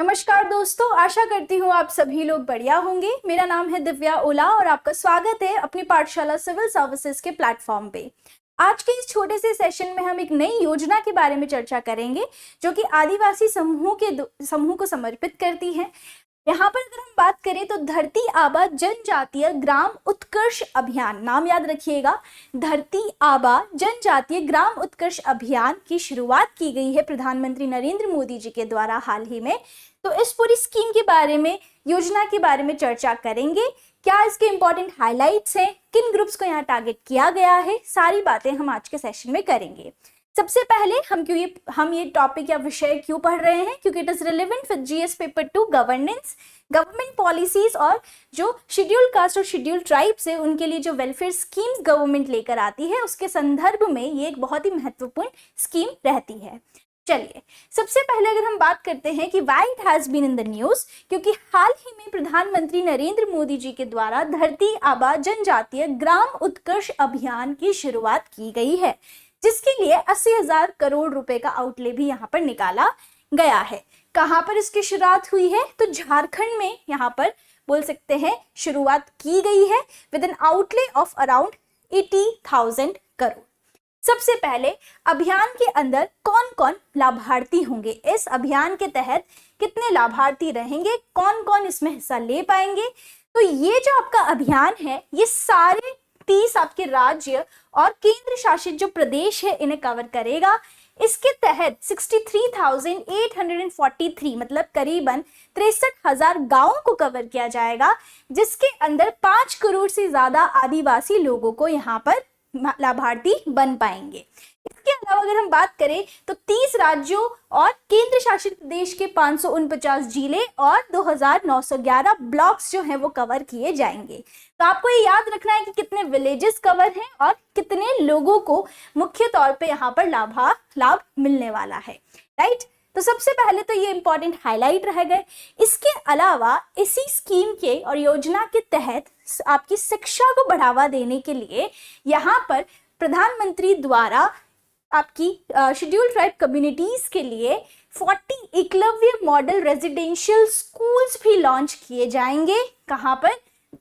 नमस्कार दोस्तों, आशा करती हूँ आप सभी लोग बढ़िया होंगे। मेरा नाम है दिव्या ओला और आपका स्वागत है अपनी पाठशाला सिविल सर्विसेज के प्लेटफॉर्म पे। आज के इस छोटे से सेशन में हम एक नई योजना के बारे में चर्चा करेंगे जो कि आदिवासी समूह को समर्पित करती है। यहाँ पर अगर हम बात करें तो धरती आबा जनजातीय ग्राम उत्कर्ष अभियान, नाम याद रखिएगा, धरती आबा जनजातीय ग्राम उत्कर्ष अभियान की शुरुआत की गई है प्रधानमंत्री नरेंद्र मोदी जी के द्वारा हाल ही में। तो इस पूरी स्कीम के बारे में, योजना के बारे में चर्चा करेंगे। क्या इसके इंपॉर्टेंट हाइलाइट्स हैं, किन ग्रुप्स को यहाँ टारगेट किया गया है, सारी बातें हम आज के सेशन में करेंगे। सबसे पहले हम ये टॉपिक या विषय क्यों पढ़ रहे हैं, क्योंकि it is relevant with GS paper 2 governance, government policies और जो शेड्यूल कास्ट और शेड्यूल ट्राइब्स है उनके लिए जो वेलफेयर स्कीम्स गवर्नमेंट लेकर आती है उसके संदर्भ में ये एक बहुत ही महत्वपूर्ण स्कीम रहती है। चलिए, सबसे पहले अगर हम बात करते हैं कि why it has been in the news, क्योंकि हाल ही में प्रधानमंत्री नरेंद्र मोदी जी के द्वारा धरती आबा जनजातीय ग्राम उत्कर्ष अभियान की शुरुआत की गई है, जिसके लिए 80,000 करोड़ रुपए का आउटले भी यहाँ पर निकाला गया है। कहाँ पर इसकी शुरुआत हुई है, तो झारखंड में यहाँ पर बोल सकते हैं शुरुआत की गई है with N outlay of around 80,000 crore. सबसे पहले अभियान के अंदर कौन कौन लाभार्थी होंगे, इस अभियान के तहत कितने लाभार्थी रहेंगे, कौन कौन इसमें हिस्सा ले पाएंगे। तो ये जो आपका अभियान है ये सारे 30 आपके राज्य और केंद्र शासित जो प्रदेश है इन्हें कवर करेगा। इसके तहत 63,843 मतलब करीबन 63,000 गांवों को कवर किया जाएगा, जिसके अंदर 5 करोड़ से ज्यादा आदिवासी लोगों को यहाँ पर लाभार्थी बन पाएंगे। इसके अलावा अगर हम बात करें तो 30 राज्यों और केंद्र शासित प्रदेश के 549 जिले और 2,911 ब्लॉक्स जो हैं वो कवर किए जाएंगे। तो आपको ये याद रखना है कि कितने विलेजेस कवर हैं और कितने लोगों को मुख्य तौर पे यहाँ पर लाभ मिलने वाला है, राइट। तो सबसे पहले तो ये इंपॉर्टेंट हाईलाइट रह गए। इसके अलावा इसी स्कीम के और योजना के तहत आपकी शिक्षा को बढ़ावा देने के लिए यहाँ पर प्रधानमंत्री द्वारा आपकी शेड्यूल ट्राइब कम्युनिटीज के लिए 40 एकलव्य मॉडल रेजिडेंशियल स्कूल्स भी लॉन्च किए जाएंगे। कहाँ पर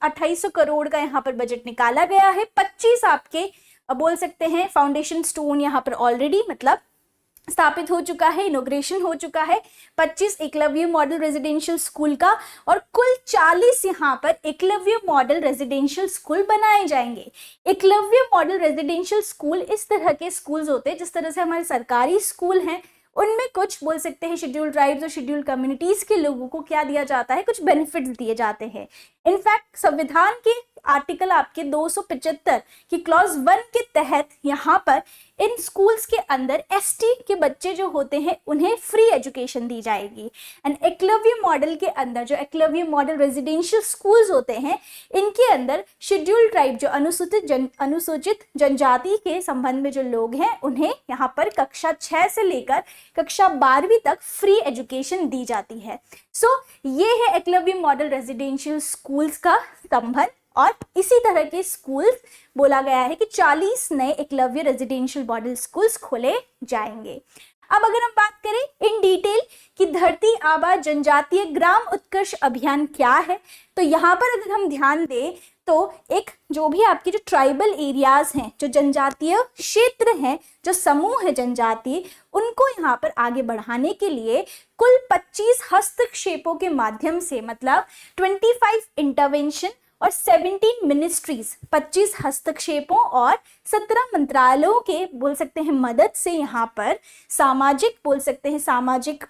2800 करोड़ का यहाँ पर बजट निकाला गया है। 25 आपके बोल सकते हैं फाउंडेशन स्टोन यहाँ पर ऑलरेडी मतलब स्थापित हो चुका है, इनॉग्रेशन हो चुका है 25 एकलव्य मॉडल रेजिडेंशियल स्कूल का, और कुल 40 यहाँ पर एकलव्य मॉडल रेजिडेंशियल स्कूल बनाए जाएंगे। एकलव्य मॉडल रेजिडेंशियल स्कूल इस तरह के स्कूल्स होते हैं जिस तरह से हमारे सरकारी स्कूल हैं, उनमें कुछ बोल सकते हैं शेड्यूल ट्राइब्स और शेड्यूल कम्युनिटीज के लोगों को क्या दिया जाता है, कुछ बेनिफिट्स दिए जाते हैं। इनफैक्ट संविधान के आर्टिकल आपके 275 की क्लॉज 1 के तहत यहाँ पर इन स्कूल्स के अंदर एसटी के बच्चे जो होते हैं उन्हें फ्री एजुकेशन दी जाएगी। एंड एकलव्य मॉडल के अंदर जो एकलव्य मॉडल रेजिडेंशियल स्कूल्स होते हैं इनके अंदर शेड्यूल ट्राइब जो अनुसूचित जनजाति के संबंध में जो लोग हैं उन्हें यहाँ पर कक्षा 6 से लेकर कक्षा 12वीं तक फ्री एजुकेशन दी जाती है। सो ये है एकलव्य मॉडल रेजिडेंशियल स्कूल्स का संबंध, और इसी तरह के स्कूल्स बोला गया है कि 40 नए एकलव्य रेजिडेंशियल मॉडल स्कूल्स खोले जाएंगे। अब अगर हम बात करें इन डिटेल कि धरती आबा जनजातीय ग्राम उत्कर्ष अभियान क्या है, तो यहाँ पर अगर हम ध्यान दें तो एक जो भी आपकी जो ट्राइबल एरियाज हैं, जो जनजातीय क्षेत्र हैं, जो समूह है जनजातीय, उनको यहाँ पर आगे बढ़ाने के लिए कुल 25 हस्तक्षेपों के माध्यम से मतलब 25 इंटरवेंशन और 17 मिनिस्ट्रीज 25 हस्तक्षेपों और 17 मंत्रालयों के बोल सकते हैं मदद से यहाँ पर सामाजिक बोल सकते हैं सामाजिक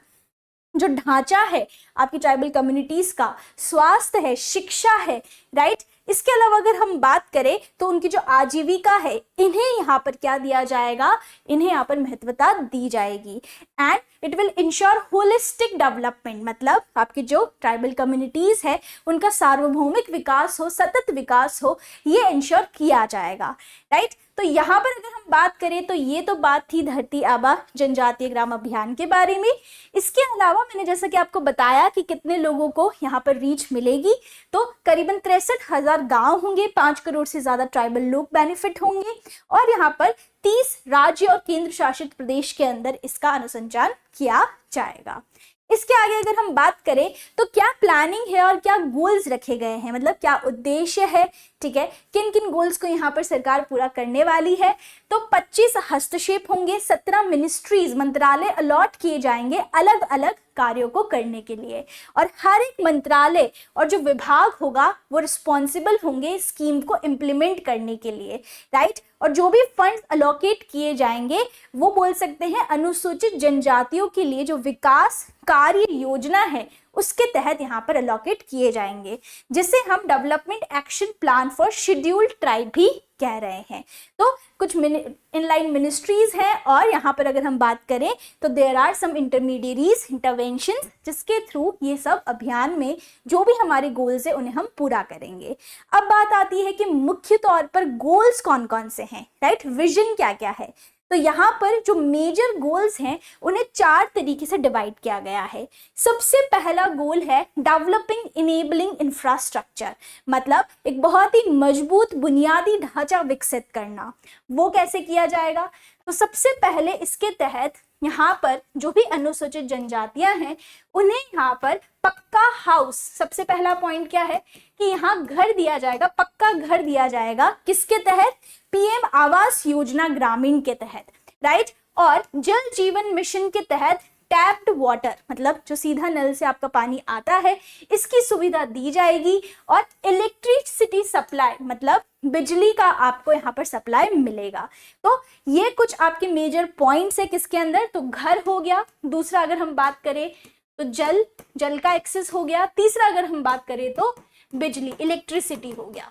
जो ढांचा है आपकी ट्राइबल कम्युनिटीज का, स्वास्थ्य है, शिक्षा है, राइट। इसके अलावा अगर हम बात करें तो उनकी जो आजीविका है इन्हें यहाँ पर क्या दिया जाएगा, इन्हें यहाँ पर महत्वता दी जाएगी। And it will ensure holistic development मतलब आपकी जो ट्राइबल कम्युनिटीज है उनका सार्वभौमिक विकास हो, सतत विकास हो, ये इंश्योर किया जाएगा, राइट। तो यहाँ पर अगर हम बात करें तो ये तो बात थी धरती आबा जनजातीय ग्राम अभियान के बारे में। इसके अलावा मैंने जैसा कि आपको बताया कि कितने लोगों को यहाँ पर रीच मिलेगी, तो करीबन 63,000 गांव होंगे, 5 करोड़ से ज्यादा ट्राइबल लोग बेनिफिट होंगे, और यहाँ पर 30 राज्य और केंद्र शासित प्रदेश के अंदर इसका अनुसंचालन किया जाएगा। इसके आगे अगर हम बात करें तो क्या प्लानिंग है और क्या गोल्स रखे गए हैं, मतलब क्या उद्देश्य है, ठीक है, किन किन गोल्स को यहाँ पर सरकार पूरा करने वाली है। तो 25 हस्तक्षेप होंगे, 17 मिनिस्ट्रीज मंत्रालय अलॉट किए जाएंगे अलग अलग कार्यों को करने के लिए, और हर एक मंत्रालय और जो विभाग होगा वो रिस्पॉन्सिबल होंगे स्कीम को इम्प्लीमेंट करने के लिए, राइट। और जो भी फंड्स अलोकेट किए जाएंगे वो बोल सकते हैं अनुसूचित जनजातियों के लिए जो विकास कार्य योजना है उसके तहत यहाँ पर अलोकेट किए जाएंगे, जिसे हम development action plan for scheduled tribe भी कह रहे हैं। तो कुछ इनलाइन मिनिस्ट्रीज हैं, और यहाँ पर अगर हम बात करें तो there are some intermediaries interventions जिसके थ्रू ये सब अभियान में जो भी हमारे गोल्स है उन्हें हम पूरा करेंगे। अब बात आती है कि मुख्य तौर पर गोल्स कौन कौन से हैं, राइट, विजन क्या क्या है। तो यहाँ पर जो मेजर गोल्स हैं उन्हें 4 तरीके से डिवाइड किया गया है। सबसे पहला गोल है डेवलपिंग इनेबलिंग इंफ्रास्ट्रक्चर, मतलब एक बहुत ही मजबूत बुनियादी ढांचा विकसित करना। वो कैसे किया जाएगा, तो सबसे पहले इसके तहत यहाँ पर जो भी अनुसूचित जनजातियां हैं उन्हें यहाँ पर पक्का हाउस, सबसे पहला पॉइंट क्या है कि यहाँ घर दिया जाएगा, पक्का घर दिया जाएगा, किसके तहत, पीएम आवास योजना ग्रामीण के तहत, राइट। और जल जीवन मिशन के तहत टैप्ड वाटर, मतलब जो सीधा नल से आपका पानी आता है, इसकी सुविधा दी जाएगी, और इलेक्ट्रिसिटी सप्लाई, मतलब बिजली का आपको यहाँ पर सप्लाई मिलेगा। तो ये कुछ आपके मेजर पॉइंट्स है किसके अंदर, तो घर हो गया, दूसरा अगर हम बात करें तो जल का एक्सेस हो गया, तीसरा अगर हम बात करें तो बिजली इलेक्ट्रिसिटी हो गया,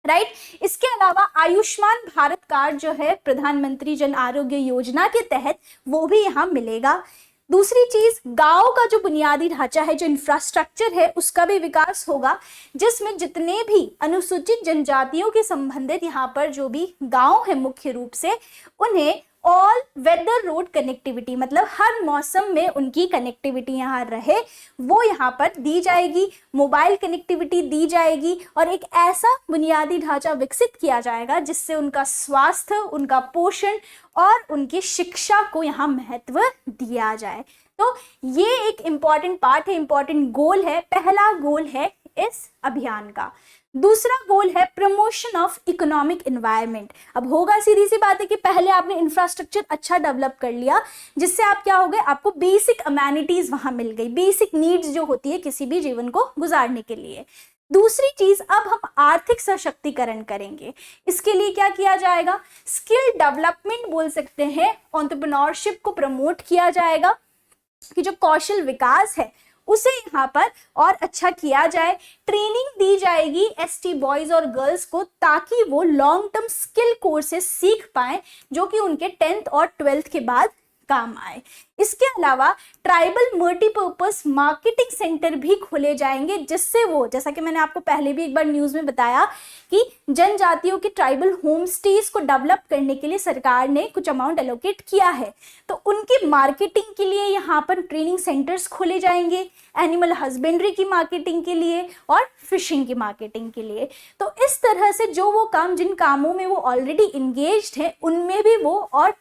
राइट। इसके अलावा आयुष्मान भारत कार्ड जो है प्रधानमंत्री जन आरोग्य योजना के तहत वो भी यहाँ मिलेगा। दूसरी चीज, गांव का जो बुनियादी ढांचा है, जो इंफ्रास्ट्रक्चर है, उसका भी विकास होगा, जिसमें जितने भी अनुसूचित जनजातियों के संबंधित यहाँ पर जो भी गांव है मुख्य रूप से उन्हें ऑल वेदर रोड कनेक्टिविटी, मतलब हर मौसम में उनकी कनेक्टिविटी यहाँ रहे, वो यहाँ पर दी जाएगी, मोबाइल कनेक्टिविटी दी जाएगी, और एक ऐसा बुनियादी ढांचा विकसित किया जाएगा जिससे उनका स्वास्थ्य, उनका पोषण और उनकी शिक्षा को यहाँ महत्व दिया जाए। तो ये एक इम्पॉर्टेंट पार्ट है, इम्पॉर्टेंट गोल है, पहला गोल है इस अभियान का। दूसरा गोल है प्रमोशन ऑफ इकोनॉमिक एनवायरनमेंट। अब होगा सीधी सी बात है कि पहले आपने इंफ्रास्ट्रक्चर अच्छा डेवलप कर लिया, जिससे आप क्या हो गए, आपको बेसिक अमेनिटीज वहां मिल गई, बेसिक नीड्स जो होती है किसी भी जीवन को गुजारने के लिए। दूसरी चीज, अब हम आर्थिक सशक्तिकरण करेंगे। इसके लिए क्या किया जाएगा, स्किल डेवलपमेंट बोल सकते हैं, एंटरप्रेन्योरशिप को प्रमोट किया जाएगा कि जो कौशल विकास है उसे यहाँ पर और अच्छा किया जाए। ट्रेनिंग दी जाएगी एसटी बॉयज और गर्ल्स को, ताकि वो लॉन्ग टर्म स्किल कोर्सेज सीख पाएं जो कि उनके 10th और 12th के बाद काम आए। इसके अलावा ट्राइबल मल्टीपर्पस मार्केटिंग सेंटर भी खोले जाएंगे, जिससे वो, जैसा कि मैंने आपको पहले भी एक बार न्यूज़ में बताया कि जनजातियों के ट्राइबल होम स्टेज को डेवलप करने के लिए सरकार ने कुछ अमाउंट एलोकेट किया है, तो उनकी मार्केटिंग के लिए यहाँ पर ट्रेनिंग सेंटर्स खोले जाएंगे, एनिमल हस्बेंड्री की मार्केटिंग के लिए और फिशिंग की मार्केटिंग के लिए। तो इस तरह से जो वो काम, जिन कामों में वो ऑलरेडी इंगेज्ड है, उनमें भी वो और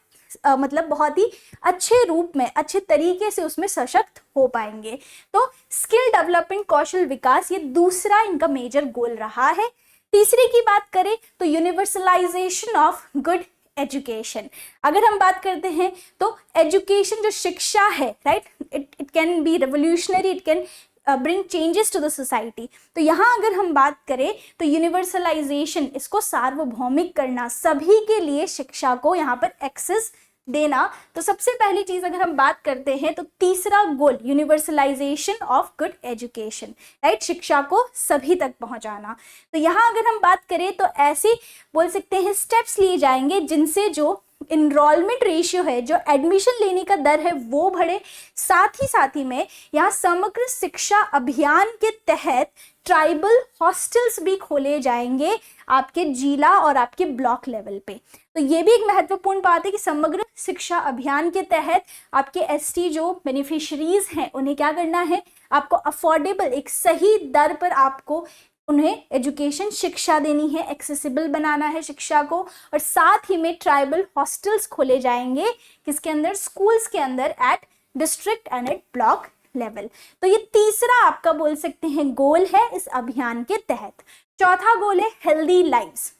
मतलब बहुत ही अच्छे रूप में, अच्छे तरीके से उसमें सशक्त हो पाएंगे। तो स्किल डेवलपमेंट, कौशल विकास, ये दूसरा इनका मेजर गोल रहा है। तीसरे की बात करें तो यूनिवर्सलाइजेशन ऑफ गुड एजुकेशन। अगर हम बात करते हैं तो एजुकेशन जो शिक्षा है, right, it can be revolutionary, it can bring changes to the society. तो यहाँ अगर हम बात करें तो यूनिवर्सलाइजेशन, इसको सार्वभौमिक करना, सभी के लिए शिक्षा को यहाँ पर एक्सेस देना। तो सबसे पहली चीज अगर हम बात करते हैं तो तीसरा goal universalisation of good education, right, शिक्षा को सभी तक पहुंचाना। तो यहाँ अगर हम बात करें तो ऐसे बोल सकते हैं स्टेप्स लिए जाएंगे जिनसे जो इनरोलमेंट रेशियो है, जो एडमिशन लेने का दर है, वो बढ़े। साथ ही में यहाँ समग्र शिक्षा अभियान के तहत ट्राइबल हॉस्टल्स भी खोले जाएंगे आपके जिला और आपके ब्लॉक लेवल पे। तो ये भी एक महत्वपूर्ण बात है कि समग्र शिक्षा अभियान के तहत आपके एसटी जो बेनिफिशरीज हैं उन्हें क्या करना है, आपको अफोर्डेबल, एक सही दर पर आपको उन्हें एजुकेशन शिक्षा देनी है, एक्सेसिबल बनाना है शिक्षा को। और साथ ही में ट्राइबल हॉस्टल्स खोले जाएंगे, किसके अंदर, स्कूल्स के अंदर, at district and at block level. तो ये तीसरा आपका बोल सकते हैं गोल है इस अभियान के तहत। चौथा गोल है हेल्दी लाइव्स,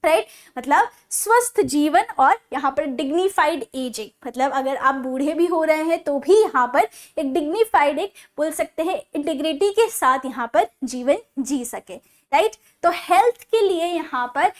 राइट, मतलब स्वस्थ जीवन और यहाँ पर डिग्निफाइड एजिंग, मतलब अगर आप बूढ़े भी हो रहे हैं तो भी यहाँ पर एक डिग्निफाइड, एक बोल सकते हैं इंटीग्रिटी के साथ यहाँ पर जीवन जी सके, राइट। तो हेल्थ के लिए यहाँ पर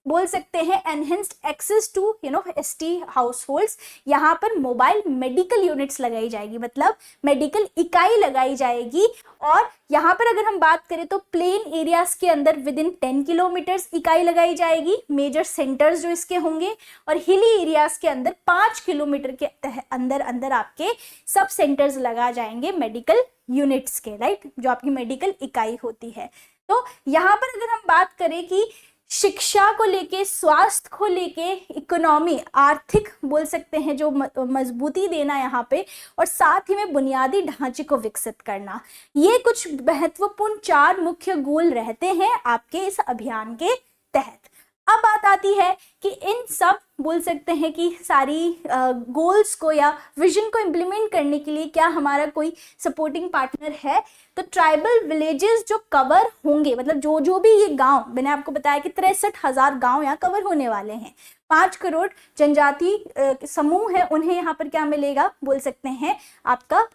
बोल सकते हैं enhanced access to ST households, यहाँ पर मोबाइल मेडिकल यूनिट्स लगाई जाएगी, मतलब मेडिकल इकाई लगाई जाएगी। और यहाँ पर अगर हम बात करें तो प्लेन एरियाज के अंदर विद इन 10 किलोमीटर्स इकाई लगाई जाएगी, मेजर सेंटर्स जो इसके होंगे, और हिली एरियाज के अंदर 5 किलोमीटर के अंदर अंदर आपके सब सेंटर्स लगा जाएंगे मेडिकल यूनिट्स के, राइट, जो आपकी मेडिकल इकाई होती है। तो यहाँ पर अगर हम बात करें कि शिक्षा को लेके, स्वास्थ्य को लेके, इकोनॉमी, आर्थिक बोल सकते हैं जो मजबूती देना यहाँ पे, और साथ ही में बुनियादी ढांचे को विकसित करना, ये कुछ महत्वपूर्ण 4 मुख्य गोल रहते हैं आपके इस अभियान के तहत। अब बात आती है कि इन सब बोल सकते हैं कि सारी गोल्स को या विजन को इम्प्लीमेंट करने के लिए क्या हमारा कोई सपोर्टिंग पार्टनर है। तो ट्राइबल विलेजेस जो कवर होंगे, मतलब जो जो भी ये गांव, मैंने आपको बताया कि 63,000 गांव यहाँ कवर होने वाले हैं, 5 करोड़ जनजाति समूह है, उन्हें यहाँ पर क्या मिलेगा, बोल सकते हैं आपका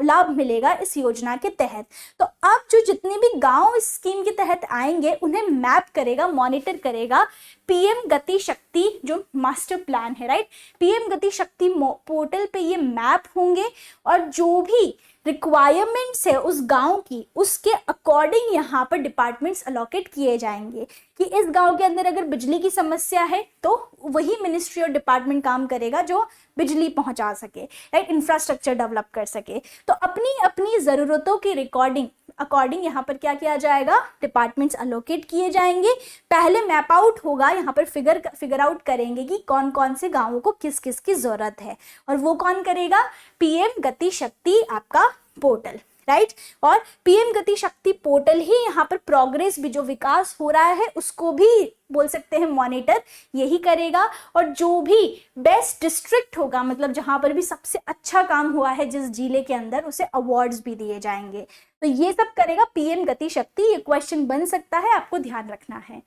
लाभ मिलेगा इस योजना के तहत। तो अब जो जितने भी गांव इस स्कीम के तहत आएंगे उन्हें मैप करेगा, मॉनिटर करेगा पीएम गति शक्ति जो मास्टर प्लान है, राइट, पीएम गति शक्ति पोर्टल पे ये मैप होंगे, और जो भी रिक्वायरमेंट्स है उस गांव की, उसके अकॉर्डिंग यहाँ पर डिपार्टमेंट्स अलॉकेट किए जाएंगे कि इस गांव के अंदर अगर बिजली की समस्या है तो वही मिनिस्ट्री और डिपार्टमेंट काम करेगा जो बिजली पहुंचा सके, राइट, इंफ्रास्ट्रक्चर डेवलप कर सके। तो अपनी अपनी ज़रूरतों के अकॉर्डिंग यहाँ पर क्या किया जाएगा, डिपार्टमेंट्स अलोकेट किए जाएंगे। पहले मैप आउट होगा, यहाँ पर फिगर आउट करेंगे कि कौन कौन से गांवों को किस किस की ज़रूरत है, और वो कौन करेगा, पीएम गति शक्ति आपका पोर्टल, राइट। और पीएम गति शक्ति पोर्टल ही यहाँ पर प्रोग्रेस भी, जो विकास हो रहा है उसको भी बोल सकते हैं मॉनिटर यही करेगा, और जो भी बेस्ट डिस्ट्रिक्ट होगा, मतलब जहाँ पर भी सबसे अच्छा काम हुआ है जिस जिले के अंदर, उसे अवार्ड्स भी दिए जाएंगे। तो ये सब करेगा पीएम गति शक्ति। ये क्वेश्चन बन सकता है, आपको ध्यान रखना है।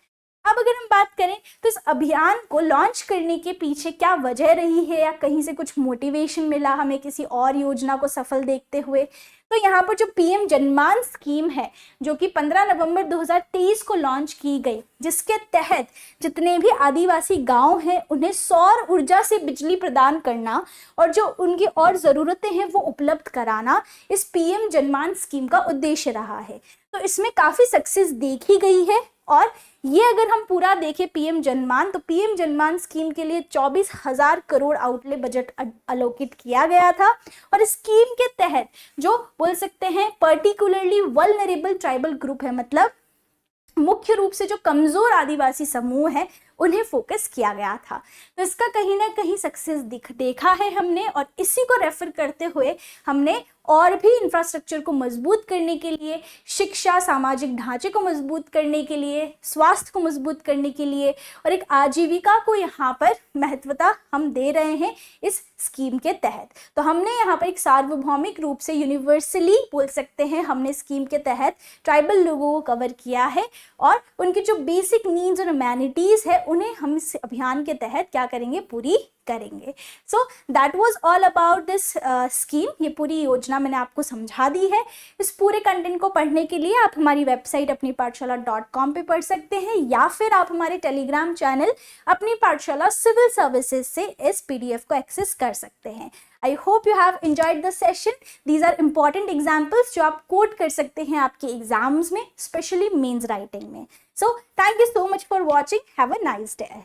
अब अगर हम बात करें तो इस अभियान को लॉन्च करने के पीछे क्या वजह रही है, या कहीं से कुछ मोटिवेशन मिला हमें किसी और योजना को सफल देखते हुए, तो यहाँ पर जो पीएम जनमान स्कीम है जो कि 15 नवंबर 2023 को लॉन्च की गई, जिसके तहत जितने भी आदिवासी गांव हैं उन्हें सौर ऊर्जा से बिजली प्रदान करना और जो उनकी और ज़रूरतें हैं वो उपलब्ध कराना, इस पीएम जनमान स्कीम का उद्देश्य रहा है। तो इसमें काफ़ी सक्सेस देखी गई है, और ये अगर हम पूरा देखें पीएम जनमान, तो पीएम जनमान स्कीम के लिए 24,000 करोड़ आउटले बजट अलोकेट किया गया था। और स्कीम के तहत जो बोल सकते हैं पर्टिकुलरली वल्नरेबल ट्राइबल ग्रुप है, मतलब मुख्य रूप से जो कमजोर आदिवासी समूह है, उन्हें फोकस किया गया था। तो इसका कहीं ना कहीं सक्सेस देखा है हमने, और इसी को रेफर करते हुए हमने और भी इंफ्रास्ट्रक्चर को मजबूत करने के लिए, शिक्षा, सामाजिक ढांचे को मजबूत करने के लिए, स्वास्थ्य को मजबूत करने के लिए, और एक आजीविका को यहाँ पर महत्वता हम दे रहे हैं इस स्कीम के तहत। तो हमने यहाँ पर एक सार्वभौमिक रूप से यूनिवर्सली बोल सकते हैं हमने स्कीम के तहत ट्राइबल लोगों को कवर किया है, और उनकी जो बेसिक नीड्स और ह्यूमैनिटीज़ है उन्हें हम इस अभियान के तहत क्या करेंगे, पूरी करेंगे। So that was all about this scheme. ये पूरी योजना मैंने आपको समझा दी है। इस पूरे कंटेंट को पढ़ने के लिए आप हमारी वेबसाइट अपनी पाठशाला.com पे पढ़ सकते हैं, या फिर आप हमारे टेलीग्राम चैनल अपनी पाठशाला सिविल सर्विसेज से इस PDF को एक्सेस कर सकते हैं। I hope you have enjoyed the session. These are important examples जो आप कोट कर सकते हैं आपके एग्जाम्स में, स्पेशली मेंस राइटिंग में। So thank you so much for watching. Have a nice day ahead.